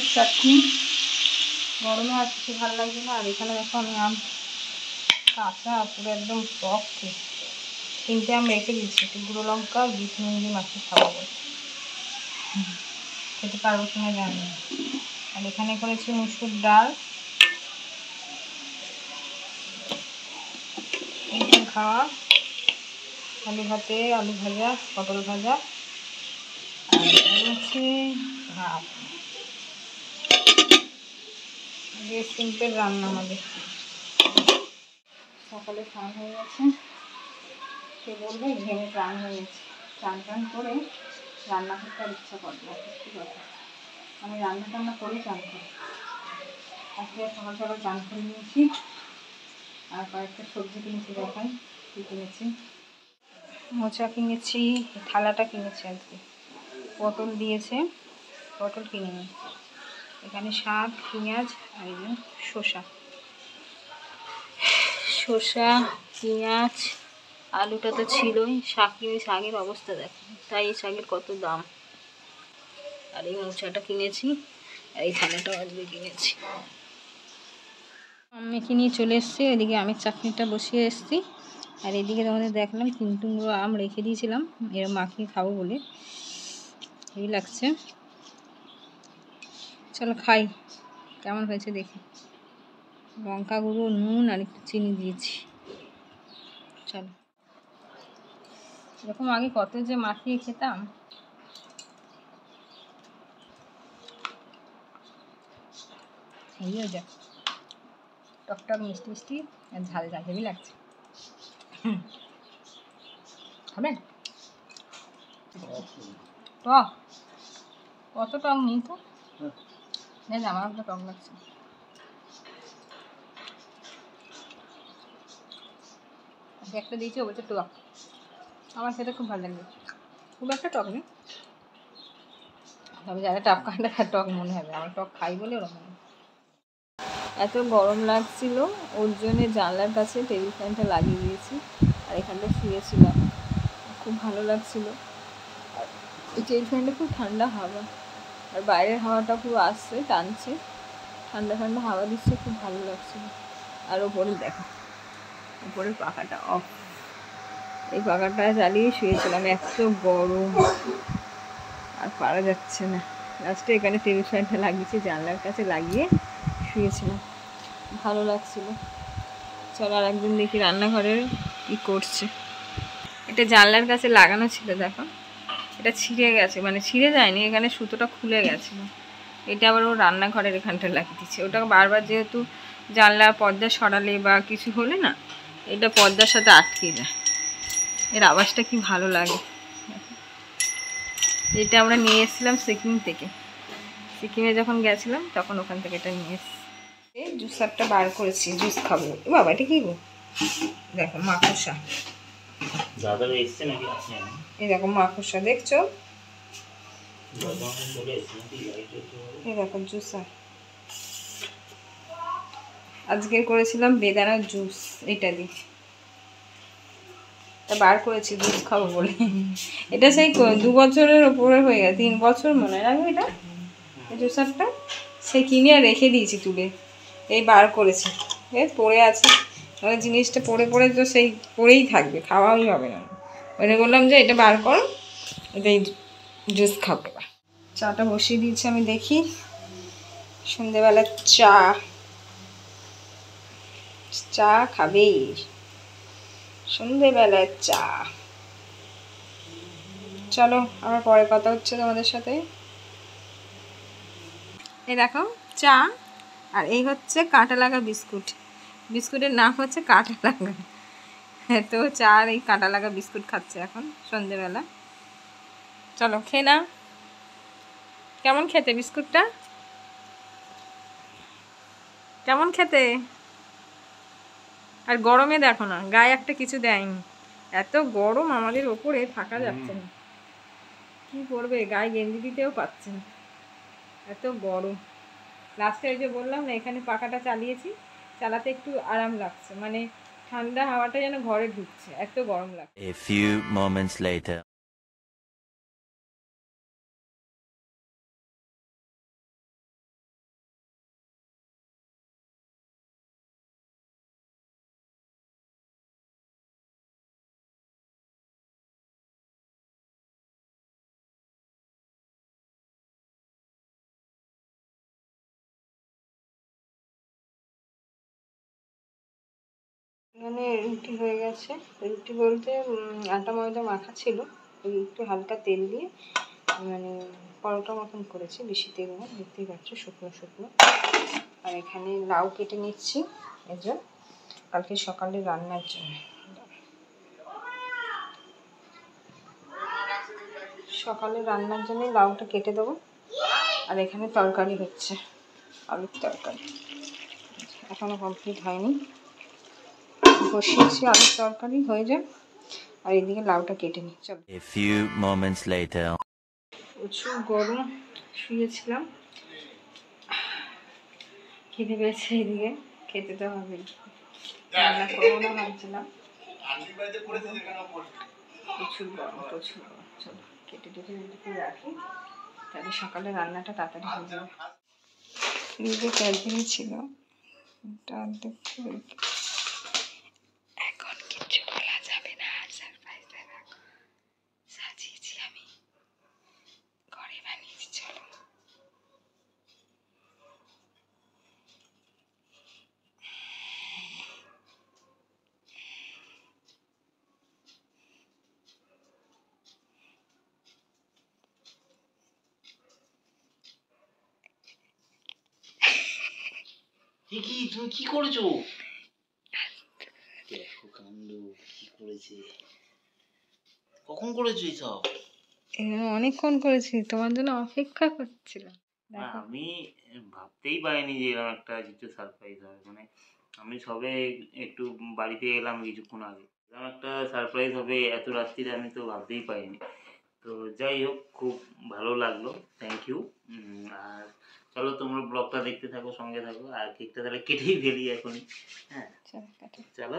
আমের চাটনি, গরমে আর কিছু ভালো লাগছে না। আর এখানে দেখো আমি আম কাঁচা পুরো একদম টক, 3টে আম রেখে দিচ্ছি, একটু গুঁড়ো লঙ্কা আর বিট নুন দিয়ে মাখিয়ে খাবো বলে। খেতে পারবো কিনা জানি না। আর এখানে করেছি মুসুর ডাল, খাওয়া আলু ভাতে, আলু ভাজা, পটল ভাজা, আর হচ্ছে ভাত। বেশ সিম্পল রান্না আমাদের। সকালে স্নান হয়ে গেছে, সে বলবে ঘেমে স্নান হয়ে গেছে। স্নান টান করে রান্না করতে আর ইচ্ছা করে না, সত্যি কথা। আমি রান্না টান্না করে চান করি। আজকে সকাল সকাল চান করে নিয়েছি। আর কয়েকটা সবজি কিনেছি, দেখাই কী কিনেছি। মোচা কিনেছি, থালাটা কিনেছি আজকে। পটল দিয়েছে, পটল কিনিনি। এখানে শাক, পেঁয়াজ আর এই যে শসা, পেঁয়াজ, আলুটা তো ছিলই। শাক কিনে, শাকের অবস্থা দেখো, তাই এই শাকের কত দাম। আর এই মোচাটা কিনেছি, আর এই থালাটাও আজকে কিনেছি। আম মেখে নিয়ে চলে এসছি, ওইদিকে আমের চাটনিটা বসিয়ে এসছি। আর এদিকে তোমাদের দেখলাম 3 টুকরো আম রেখে দিয়েছিলাম এরকম মাখিয়ে খাবো বলে। এই লাগছে, চলো খাই, কেমন হয়েছে দেখি। লঙ্কা গুঁড়ো, নুন আর একটু চিনি দিয়েছি। চলো, এরকম আগে কত যে মাখিয়ে খেতাম। এই যা টকটক মিষ্টি মিষ্টি আর ঝাল ঝাল হেবি লাগছে। খাবেন? টক, কত টক নেই তো, আমার তো টক লাগছে। একটা দিয়েছি, ও বলছে টক, আমার সেটা খুব ভালো লাগবে। খুব একটা টক নেই, তবে যারা টক খায় না টক মনে হবে, আমার টক খাই বলে ওরকম। এত গরম লাগছিল, ওর জন্যে জানলার কাছে টেবিল ফ্যানটা লাগিয়ে দিয়েছি। আর এখানটা শুয়েছিলাম, খুব ভালো লাগছিল। আর এই টেবিল ফ্যানটা খুব ঠান্ডা হাওয়া, আর বাইরের হাওয়াটা খুব আসছে, টানছে, ঠান্ডা ঠান্ডা হাওয়া দিচ্ছে, খুব ভালো লাগছিল। আর ওপরে দেখো, উপরের পাখাটা অফ, এই পাখাটা চালিয়ে শুয়েছিলাম, এত গরম আর পারা যাচ্ছে না। লাস্টে এখানে টেবিল ফ্যানটা লাগিয়েছি, জানলার কাছে লাগিয়ে শুয়েছিলাম, ভালো লাগছিল। চলো আর একদিন দেখি রান্নাঘরে কি করছে। এটা জানলার কাছে লাগানো ছিল, দেখো এটা ছিঁড়ে গেছে, মানে ছিঁড়ে যায়নি, এখানে সুতোটা খুলে গেছিলো। এটা আবার ও রান্নাঘরের এখানটা লাগিয়ে দিচ্ছে। ওটা বারবার যেহেতু জানলা পর্দা সরালে বা কিছু হলে না, এটা পর্দার সাথে আটকে যায়। এর আওয়াজটা কি ভালো লাগে। এটা আমরা নিয়ে এসেছিলাম সিকিম থেকে, সিকিমে যখন গেছিলাম তখন ওখান থেকে এটা নিয়ে এসেছি। এই জুসারটা বার করেছি, জুস খাবো। বাবা এটা কি গো, দেখো মাকড়সা, এই দেখো মাকড়সা দেখছো, এই দেখো জুসার। আজকে করেছিলাম বেদানার জুস, এটা দিয়ে বার করেছি জুস খাবো বলে। এটা সেই 2 বছরের ওপরে হয়ে গেছে, 3 বছর মনে হয় না এটা, এই জুসারটা সেই কিনে আর রেখে দিয়েছি তুলে, এই বার করেছি, পড়ে আছে। জিনিসটা পড়ে পড়ে তো সেই পড়েই থাকবে, খাওয়াই হবে না। ওইটা বললাম যে এটা বার করো, এটাই জুস খাবো। চাটা বসিয়ে দিয়েছি, আমি দেখি। সন্ধেবেলা চা খাবে, সন্ধেবেলার চা। চলো আবার পরে কথা হচ্ছে তোমাদের সাথে। এই দেখো চা, আর এই হচ্ছে কাঁটা লাগা বিস্কুট। বিস্কুটের নাম হচ্ছে কাঁটা লাগা। তো চা আর এই কাঁটা লাগা বিস্কুট খাচ্ছে এখন সন্ধেবেলা। চলো খেয়ে না, কেমন খেতে বিস্কুটটা, কেমন খেতে? আর গরমে দেখো না, গায়ে একটা কিছু দেয়নি, এত গরম আমাদের ওপরে, থাকা যাচ্ছে না। কি করবে, গায়ে গেঞ্জি দিতেও পারছে না, এত গরম। লাস্টে ওই যে বললাম না, এখানে পাখাটা চালিয়েছি, চালাতে একটু আরাম লাগছে, মানে ঠান্ডা হাওয়াটা যেন ঘরে ঢুকছে, এত গরম লাগছে। A few moments later. মানে রুটি হয়ে গেছে। রুটি বলতে আটা ময়দা মাখা ছিল, ওই একটু হালকা তেল দিয়ে মানে পরোটা মতন করেছি, বেশি তেল না, দেখতেই পাচ্ছ শুকনো শুকনো। আর এখানে লাউ কেটে নিচ্ছি এজন্য, কালকে সকালে রান্নার জন্য। সকালে রান্নার জন্য লাউটা কেটে দেবো। আর এখানে তরকারি হচ্ছে, আলুর তরকারি, এখনো কমপ্লিট হয়নি, বসিয়েছি আলুর তরকারি হয়ে যায়। আর এদিকে লাউটা কেটে নিই। চলো। A few moments later. প্রচুর গরম, শুয়েছিলাম, খেতে পেয়েছে, এদিকে খেতে তো হবে, রান্না করবো না ভাবছিলাম, প্রচুর গরম প্রচুর গরম। চলো কেটে টেটে রেডি রাখি, তাহলে সকালে রান্নাটা তাড়াতাড়ি হয়ে যাবে। ফ্রিজে ক্যাডবেরি ছিল, এটা অর্ধেক এখন কিচ্ছু বলা যাবে না, সারপ্রাইজ দেবো, সাজিয়েছি আমি, ঘরে বানিয়েছি। চলো। কি তুমি কি করেছো? দেখো কাণ্ড কি করেছে, কখন করেছো এসব? অনেকক্ষণ করেছি, তোমার জন্য অপেক্ষা করছিলাম। না আমি ভাবতেই পারিনি যে এরকম একটা কিছু সারপ্রাইজ হবে, মানে আমি সবে একটু বাড়িতে এলাম কিছুক্ষণ আগে, এরকম একটা সারপ্রাইজ হবে এত রাত্রিরে আমি তো ভাবতেই পারিনি। তো যাই হোক, খুব ভালো লাগলো, থ্যাংক ইউ। আর চলো তোমরা ব্লগটা দেখতে থাকো, সঙ্গে থাকো, আর কেকটা তাহলে কেটেই ফেলি এখনই। হ্যাঁ চলো।